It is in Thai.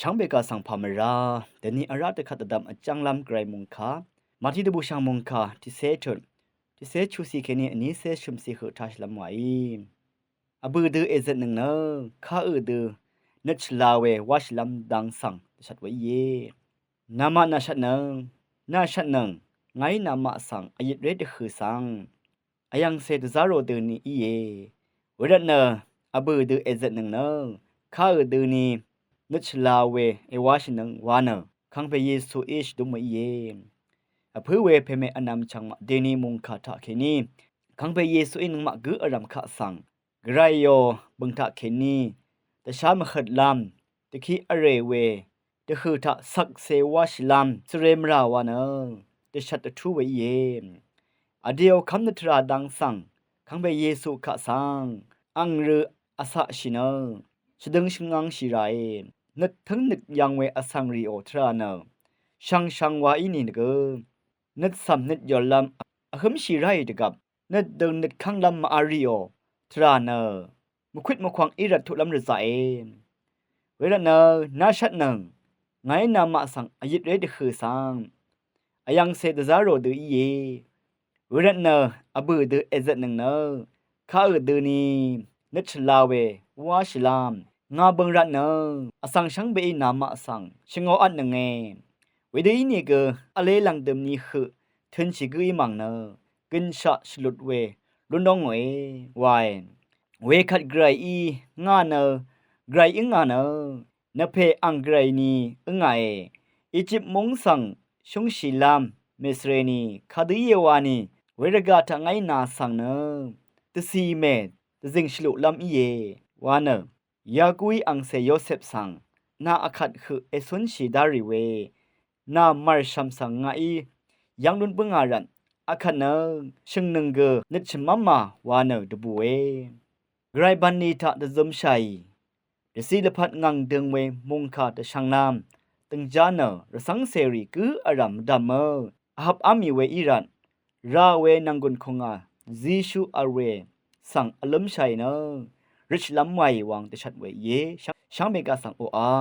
ช่างเบกาสังพามราเดนี้อาราตขัดดำจังลำไกรมุงคามาที่ดบุช่างมุงคาที่เซชนที่เซชูสีเคนี้อันนี้เซชุมสีเหทัชลำไว้อบือดือเอเจนหนึ่งเนอข้าดือนึกลาเววาชลำดังสังชัดไว้เยนามานาชัดหนึ่งนาชัดหนึ่งไงนามาสังอายุเรดคือสังอายังเซตซาโรดือนี้เยเวรเนออบือดือเอเจนหนึ่งเนอข้าดือนี้นึกลาเวเอวาชหนึ่งวานเนอขังไปเยซูอิชดุมเยอพื่อเวเพเมอนำชังมาเดนีมุงคาทาเคนีขังไปเยซูอินมากืออารมขะสังไกรโยบังทาเคนีแต่ชามขัดลำตะคีอเรเวตะคือทะสักเซวาชลำสเรมราวานเนตะชัดตะทูไวเยอเดียวคำนตราดังสังขังไปเยซูขะสังอังรืออาสะชินเนชดึงชงังชิไรนึกทั้งนึกยังเวอสังริโอทราเนช่างว่าอินินเกนึกซ้ำนึกยอลลำอหึมชิไรเดกับนึกเดินนึกข้างลำมาอาริโอทราเนมุขวิดมุขวังอิรัตทุลำรใจเวลาเนนาชัดหนึ่งไงนามาสังอายิตเรดคือสังอายังเซตซาโรดือเยเวลาเนอบือดือเอเจหนึ่งเนข้าดือนีนึกชลาเววาชลามงาบังรัตเนอสังชังเบยนามาสังชงออันหนึ่งเงเวดีนี่ก็อเลลังเดิมนี้คือทึนชิกุยมังเนกินชะชลุดเวลุนดงเววายเวขัดไกรอีงาเนไกรอิงาเนนเพอังไกรนีอึงไงอียิปต์มงสังชงชิลามเมสเรนีคาดีเยวานีเวรกาทังไงนาสังเนตซีเมตจิงชลุลำอีเยวาเนยากุยอังเซโยเซฟสังนาอคัดคือเอซุนชิดาริเวนามาร์ชัมสังไงยังดุนปงอารันอาคันเนชิงนึงเกนิชมัมมาวาเนดบุเวไกรบันนีทะดซุมชัยเดซีลพัดงังเดึงเวมุงคาตช่างนามตึงจานเนรสังเสรีกืออารัมดัมเมอฮับอามีเวอิรันราเวนังกุนคงอาจีชูอาเวสังอลัมชัยเนริชลัมไววังตชัดเวเยช่างเมกาสังโออา